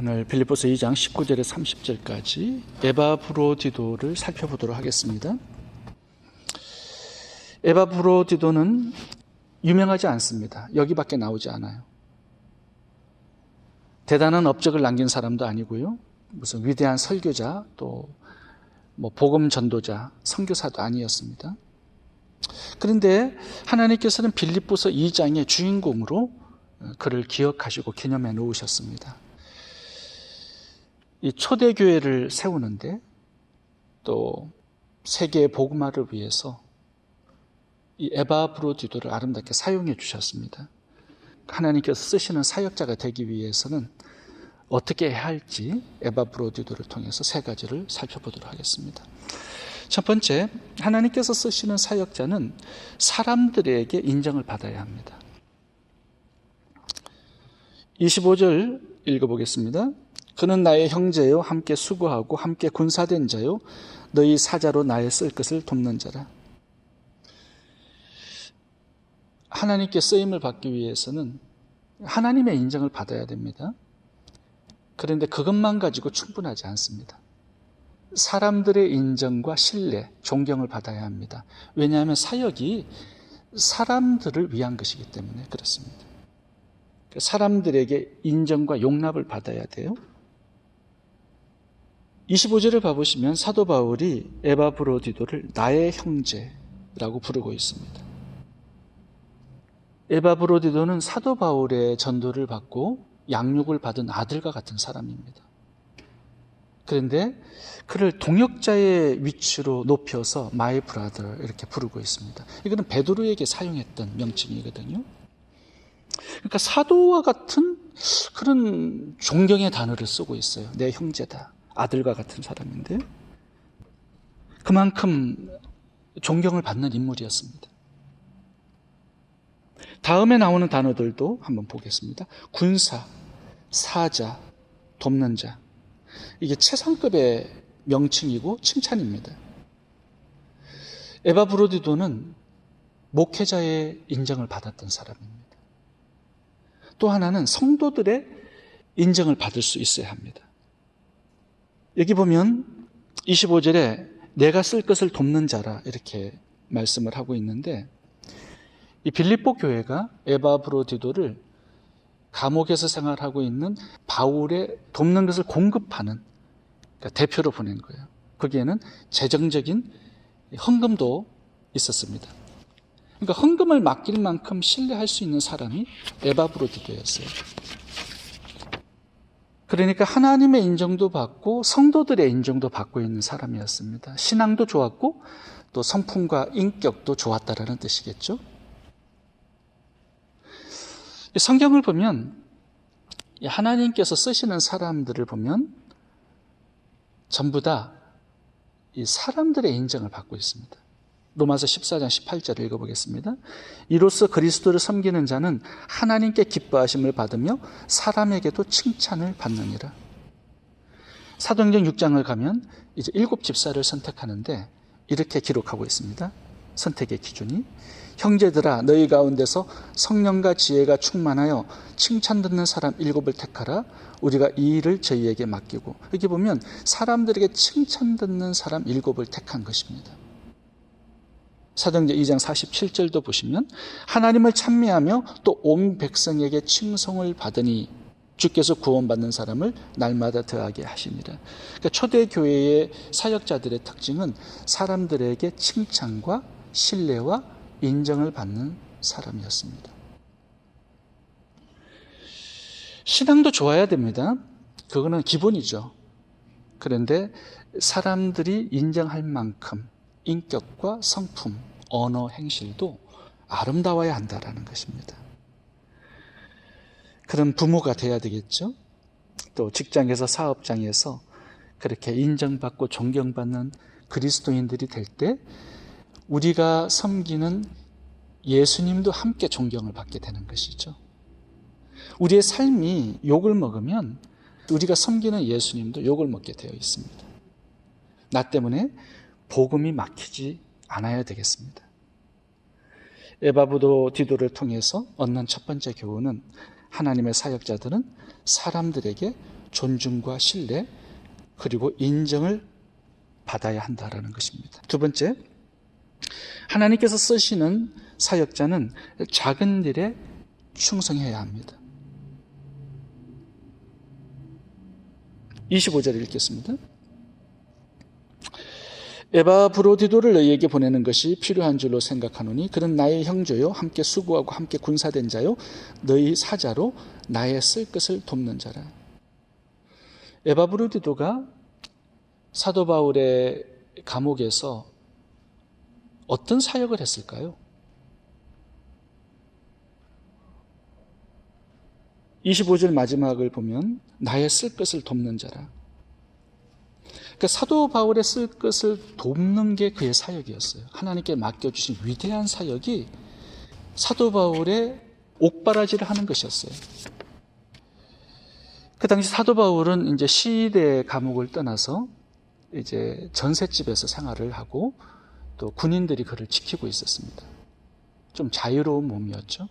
오늘 빌립보서 2장 19절에 30절까지 에바브로디도를 살펴보도록 하겠습니다. 에바브로디도는 유명하지 않습니다. 여기밖에 나오지 않아요. 대단한 업적을 남긴 사람도 아니고요. 무슨 위대한 설교자 또 복음 전도자, 선교사도 아니었습니다. 그런데 하나님께서는 빌립보서 2장의 주인공으로 그를 기억하시고 기념해 놓으셨습니다. 이 초대교회를 세우는데 또 세계의 복음화를 위해서 이 에바브로디도를 아름답게 사용해 주셨습니다. 하나님께서 쓰시는 사역자가 되기 위해서는 어떻게 해야 할지 에바브로디도를 통해서 세 가지를 살펴보도록 하겠습니다. 첫 번째, 하나님께서 쓰시는 사역자는 사람들에게 인정을 받아야 합니다. 25절 읽어보겠습니다. 그는 나의 형제요, 함께 수고하고 함께 군사된 자요, 너희 사자로 나의 쓸 것을 돕는 자라. 하나님께 쓰임을 받기 위해서는 하나님의 인정을 받아야 됩니다. 그런데 그것만 가지고 충분하지 않습니다. 사람들의 인정과 신뢰, 존경을 받아야 합니다. 왜냐하면 사역이 사람들을 위한 것이기 때문에 그렇습니다. 사람들에게 인정과 용납을 받아야 돼요. 25절을 봐보시면 사도 바울이 에바브로디도를 나의 형제라고 부르고 있습니다. 에바브로디도는 사도 바울의 전도를 받고 양육을 받은 아들과 같은 사람입니다. 그런데 그를 동역자의 위치로 높여서 my brother 이렇게 부르고 있습니다. 이거는 베드로에게 사용했던 명칭이거든요. 그러니까 사도와 같은 그런 존경의 단어를 쓰고 있어요. 내 형제다. 아들과 같은 사람인데 그만큼 존경을 받는 인물이었습니다. 다음에 나오는 단어들도 한번 보겠습니다. 군사, 사자, 돕는 자. 이게 최상급의 명칭이고 칭찬입니다. 에바브로디도는 목회자의 인정을 받았던 사람입니다. 또 하나는 성도들의 인정을 받을 수 있어야 합니다. 여기 보면 25절에 내가 쓸 것을 돕는 자라 이렇게 말씀을 하고 있는데 이 빌립보 교회가 에바브로디도를 감옥에서 생활하고 있는 바울의 돕는 것을 공급하는 그러니까 대표로 보낸 거예요. 거기에는 재정적인 헌금도 있었습니다. 그러니까 헌금을 맡길 만큼 신뢰할 수 있는 사람이 에바브로디도였어요. 그러니까 하나님의 인정도 받고 성도들의 인정도 받고 있는 사람이었습니다. 신앙도 좋았고 또 성품과 인격도 좋았다라는 뜻이겠죠. 성경을 보면 하나님께서 쓰시는 사람들을 보면 전부 다 이 사람들의 인정을 받고 있습니다. 로마서 14장 18절 읽어보겠습니다. 이로써 그리스도를 섬기는 자는 하나님께 기뻐하심을 받으며 사람에게도 칭찬을 받느니라. 사도행전 6장을 가면 이제 7 집사를 선택하는데 이렇게 기록하고 있습니다. 선택의 기준이 형제들아 너희 가운데서 성령과 지혜가 충만하여 칭찬 듣는 사람 7을 택하라. 우리가 이 일을 저희에게 맡기고. 여기 보면 사람들에게 칭찬 듣는 사람 7을 택한 것입니다. 사도행전 2장 47절도 보시면 하나님을 찬미하며 또 온 백성에게 칭송을 받으니 주께서 구원받는 사람을 날마다 더하게 하시니라. 그러니까 초대교회의 사역자들의 특징은 사람들에게 칭찬과 신뢰와 인정을 받는 사람이었습니다. 신앙도 좋아야 됩니다. 그거는 기본이죠. 그런데 사람들이 인정할 만큼 인격과 성품, 언어, 행실도 아름다워야 한다는 것입니다. 그런 부모가 돼야 되겠죠. 또 직장에서 사업장에서 그렇게 인정받고 존경받는 그리스도인들이 될 때 우리가 섬기는 예수님도 함께 존경을 받게 되는 것이죠. 우리의 삶이 욕을 먹으면 우리가 섬기는 예수님도 욕을 먹게 되어 있습니다. 나 때문에 복음이 막히지 않아야 되겠습니다. 에바브로디도를 통해서 얻는 첫 번째 교훈은 하나님의 사역자들은 사람들에게 존중과 신뢰 그리고 인정을 받아야 한다라는 것입니다. 두 번째, 하나님께서 쓰시는 사역자는 작은 일에 충성해야 합니다. 25절 읽겠습니다. 에바브로디도를 너희에게 보내는 것이 필요한 줄로 생각하노니 그는 나의 형제요 함께 수고하고 함께 군사된 자요 너희 사자로 나의 쓸 것을 돕는 자라. 에바브로디도가 사도 바울의 감옥에서 어떤 사역을 했을까요? 25절 마지막을 보면 나의 쓸 것을 돕는 자라. 그러니까 사도 바울의 쓸 것을 돕는 게 그의 사역이었어요. 하나님께 맡겨주신 위대한 사역이 사도 바울의 옥바라지를 하는 것이었어요. 그 당시 사도 바울은 이제 시대 감옥을 떠나서 이제 전셋집에서 생활을 하고 또 군인들이 그를 지키고 있었습니다. 좀 자유로운 몸이었죠.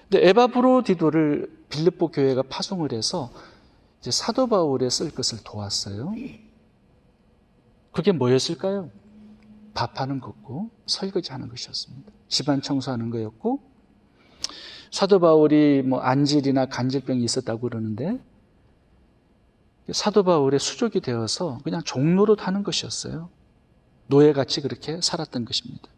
근데 에바브로디도를 빌립보 교회가 파송을 해서 이제 사도 바울의 쓸 것을 도왔어요. 그게 뭐였을까요? 밥하는 것고 설거지하는 것이었습니다. 집안 청소하는 거였고, 사도 바울이 뭐 안질이나 간질병이 있었다고 그러는데 사도 바울의 수족이 되어서 그냥 종로릇 하는 것이었어요. 노예같이 그렇게 살았던 것입니다.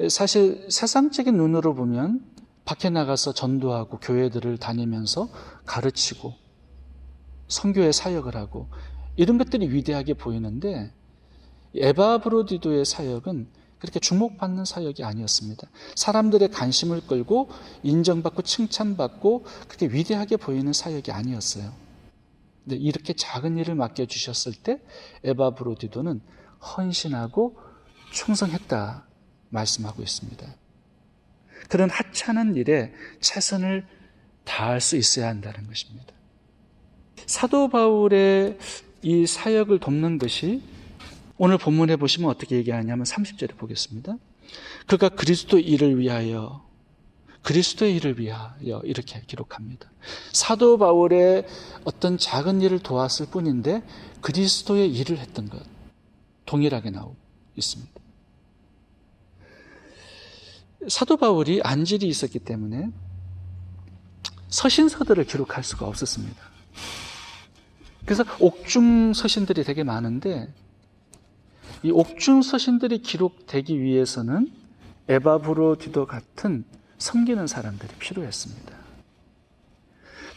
사실 세상적인 눈으로 보면 밖에 나가서 전도하고 교회들을 다니면서 가르치고 선교의 사역을 하고 이런 것들이 위대하게 보이는데 에바브로디도의 사역은 그렇게 주목받는 사역이 아니었습니다. 사람들의 관심을 끌고 인정받고 칭찬받고 그렇게 위대하게 보이는 사역이 아니었어요. 근데 이렇게 작은 일을 맡겨주셨을 때 에바브로디도는 헌신하고 충성했다 말씀하고 있습니다. 그런 하찮은 일에 최선을 다할 수 있어야 한다는 것입니다. 사도 바울의 이 사역을 돕는 것이 오늘 본문에 보시면 어떻게 얘기하냐면 30절에 보겠습니다. 그가 그리스도의 일을 위하여 이렇게 기록합니다. 사도 바울의 어떤 작은 일을 도왔을 뿐인데 그리스도의 일을 했던 것 동일하게 나오고 있습니다. 사도 바울이 안질이 있었기 때문에 서신서들을 기록할 수가 없었습니다. 그래서 옥중 서신들이 되게 많은데 이 옥중 서신들이 기록되기 위해서는 에바브로디도 같은 섬기는 사람들이 필요했습니다.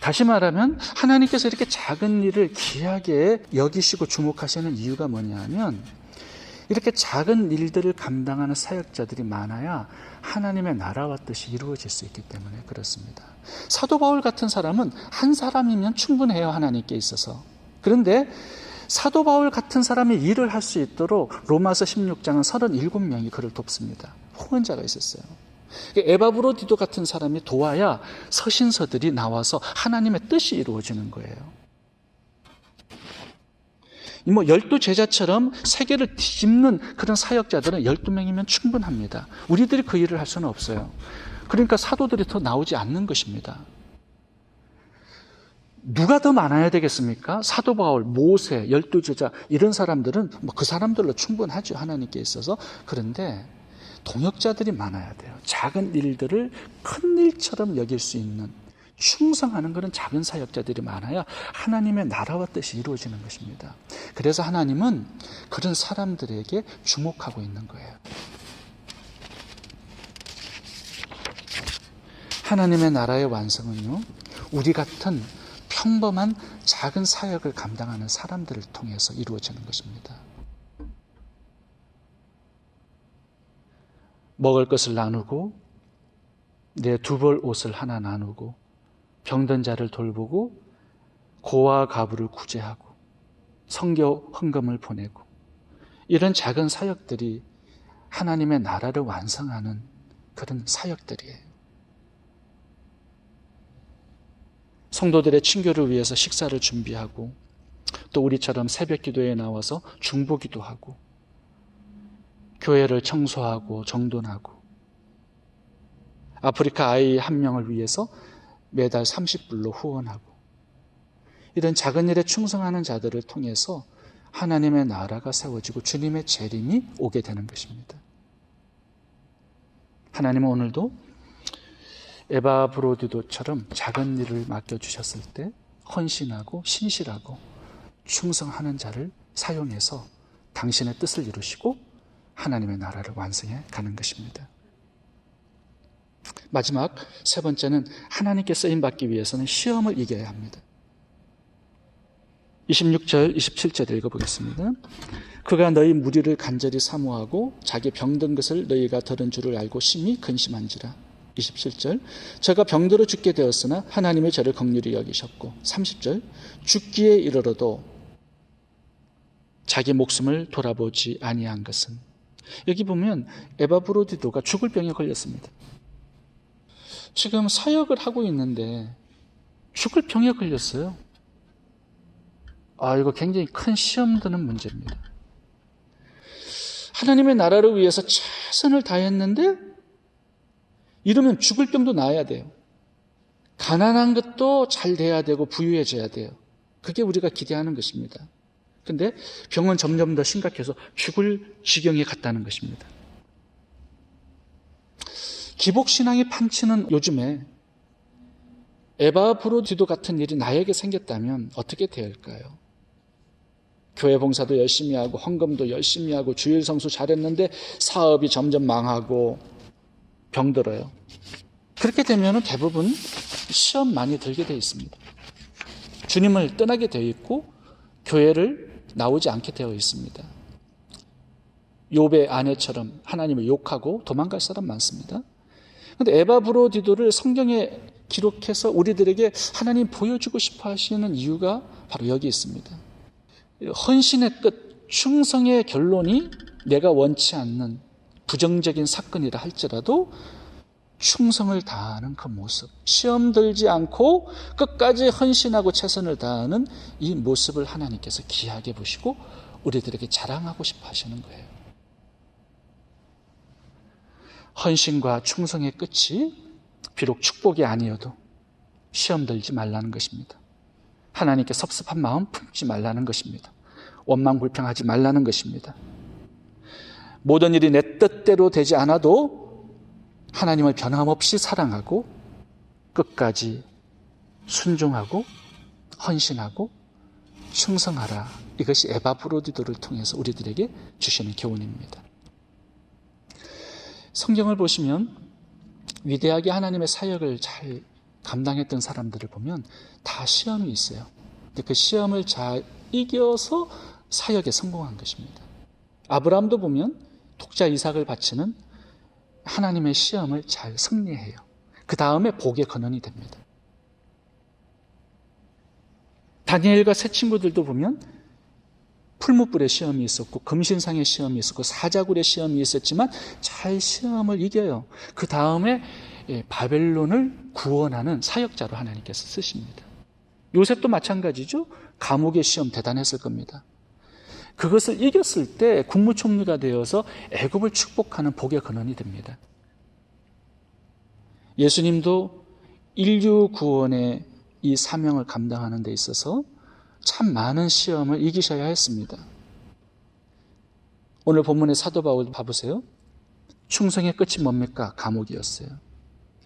다시 말하면 하나님께서 이렇게 작은 일을 귀하게 여기시고 주목하시는 이유가 뭐냐 하면 이렇게 작은 일들을 감당하는 사역자들이 많아야 하나님의 나라와 뜻이 이루어질 수 있기 때문에 그렇습니다. 사도 바울 같은 사람은 한 사람이면 충분해요, 하나님께 있어서. 그런데 사도 바울 같은 사람이 일을 할 수 있도록 로마서 16장은 37명이 그를 돕습니다. 후원자가 있었어요. 에바브로디도 같은 사람이 도와야 서신서들이 나와서 하나님의 뜻이 이루어지는 거예요. 뭐 12제자처럼 세계를 뒤집는 그런 사역자들은 12명이면 충분합니다. 우리들이 그 일을 할 수는 없어요. 그러니까 사도들이 더 나오지 않는 것입니다. 누가 더 많아야 되겠습니까? 사도 바울, 모세, 12제자 이런 사람들은 뭐 그 사람들로 충분하죠, 하나님께 있어서. 그런데 동역자들이 많아야 돼요. 작은 일들을 큰 일처럼 여길 수 있는 충성하는 그런 작은 사역자들이 많아야 하나님의 나라와 뜻이 이루어지는 것입니다. 그래서 하나님은 그런 사람들에게 주목하고 있는 거예요. 하나님의 나라의 완성은요, 우리 같은 평범한 작은 사역을 감당하는 사람들을 통해서 이루어지는 것입니다. 먹을 것을 나누고 내 두 벌 옷을 하나 나누고 병든 자를 돌보고 고아 가부를 구제하고 선교 헌금을 보내고 이런 작은 사역들이 하나님의 나라를 완성하는 그런 사역들이에요. 성도들의 친교를 위해서 식사를 준비하고 또 우리처럼 새벽 기도에 나와서 중보기도 하고 교회를 청소하고 정돈하고 아프리카 아이 한 명을 위해서 매달 30불로 후원하고, 이런 작은 일에 충성하는 자들을 통해서 하나님의 나라가 세워지고 주님의 재림이 오게 되는 것입니다. 하나님은 오늘도 에바브로디도처럼 작은 일을 맡겨주셨을 때 헌신하고 신실하고 충성하는 자를 사용해서 당신의 뜻을 이루시고 하나님의 나라를 완성해 가는 것입니다. 마지막 세 번째는 하나님께 쓰임받기 위해서는 시험을 이겨야 합니다. 26절, 27절 읽어보겠습니다. 그가 너희 무리를 간절히 사모하고 자기 병든 것을 너희가 들은 줄을 알고 심히 근심한지라. 27절, 저가 병들어 죽게 되었으나 하나님의 저를 긍휼히 여기셨고. 30절, 죽기에 이르러도 자기 목숨을 돌아보지 아니한 것은. 여기 보면 에바브로디도가 죽을 병에 걸렸습니다. 지금 사역을 하고 있는데 죽을 병에 걸렸어요. 이거 굉장히 큰 시험 드는 문제입니다. 하나님의 나라를 위해서 최선을 다했는데 이러면 죽을 병도 나아야 돼요. 가난한 것도 잘 돼야 되고 부유해져야 돼요. 그게 우리가 기대하는 것입니다. 근데 병은 점점 더 심각해서 죽을 지경에 갔다는 것입니다. 기복신앙이 판치는 요즘에 에바브로디도 같은 일이 나에게 생겼다면 어떻게 될까요? 교회 봉사도 열심히 하고 헌금도 열심히 하고 주일 성수 잘했는데 사업이 점점 망하고 병들어요. 그렇게 되면 대부분 시험 많이 들게 되어 있습니다. 주님을 떠나게 되어 있고 교회를 나오지 않게 되어 있습니다. 욥의 아내처럼 하나님을 욕하고 도망갈 사람 많습니다. 그런데 에바브로디도를 성경에 기록해서 우리들에게 하나님 보여주고 싶어 하시는 이유가 바로 여기 있습니다. 헌신의 끝, 충성의 결론이 내가 원치 않는 부정적인 사건이라 할지라도 충성을 다하는 그 모습, 시험 들지 않고 끝까지 헌신하고 최선을 다하는 이 모습을 하나님께서 귀하게 보시고 우리들에게 자랑하고 싶어 하시는 거예요. 헌신과 충성의 끝이 비록 축복이 아니어도 시험 들지 말라는 것입니다. 하나님께 섭섭한 마음 품지 말라는 것입니다. 원망 불평하지 말라는 것입니다. 모든 일이 내 뜻대로 되지 않아도 하나님을 변함없이 사랑하고 끝까지 순종하고 헌신하고 충성하라. 이것이 에바브로디도를 통해서 우리들에게 주시는 교훈입니다. 성경을 보시면 위대하게 하나님의 사역을 잘 감당했던 사람들을 보면 다 시험이 있어요. 근데 그 시험을 잘 이겨서 사역에 성공한 것입니다. 아브라함도 보면 독자 이삭을 바치는 하나님의 시험을 잘 승리해요. 그 다음에 복의 근원이 됩니다. 다니엘과 새 친구들도 보면 풀무불의 시험이 있었고 금신상의 시험이 있었고 사자굴의 시험이 있었지만 잘 시험을 이겨요. 그 다음에 바벨론을 구원하는 사역자로 하나님께서 쓰십니다. 요셉도 마찬가지죠. 감옥의 시험 대단했을 겁니다. 그것을 이겼을 때 국무총리가 되어서 애굽을 축복하는 복의 근원이 됩니다. 예수님도 인류 구원의 이 사명을 감당하는 데 있어서 참 많은 시험을 이기셔야 했습니다. 오늘 본문의 사도 바울 봐보세요. 충성의 끝이 뭡니까? 감옥이었어요.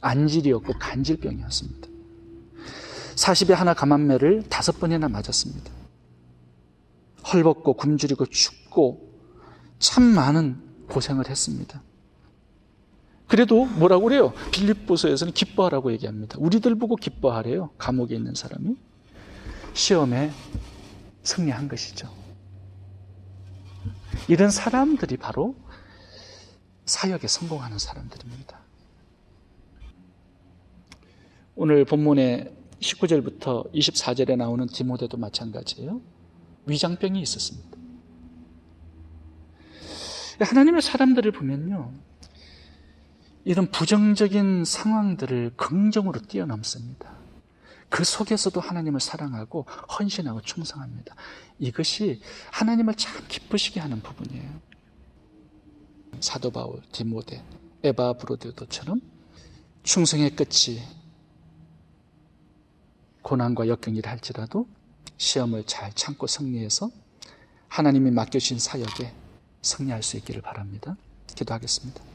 안질이었고 간질병이었습니다. 40에 하나 감한매를 5번이나 맞았습니다. 헐벗고 굶주리고 춥고 참 많은 고생을 했습니다. 그래도 뭐라고 그래요? 빌립보서에서는 기뻐하라고 얘기합니다. 우리들 보고 기뻐하래요. 감옥에 있는 사람이. 시험에 승리한 것이죠. 이런 사람들이 바로 사역에 성공하는 사람들입니다. 오늘 본문의 19절부터 24절에 나오는 디모데도 마찬가지예요. 위장병이 있었습니다. 하나님의 사람들을 보면요, 이런 부정적인 상황들을 긍정으로 뛰어넘습니다. 그 속에서도 하나님을 사랑하고 헌신하고 충성합니다. 이것이 하나님을 참 기쁘시게 하는 부분이에요. 사도 바울, 디모데, 에바브로디도처럼 충성의 끝이 고난과 역경이라 할지라도 시험을 잘 참고 승리해서 하나님이 맡겨주신 사역에 승리할 수 있기를 바랍니다. 기도하겠습니다.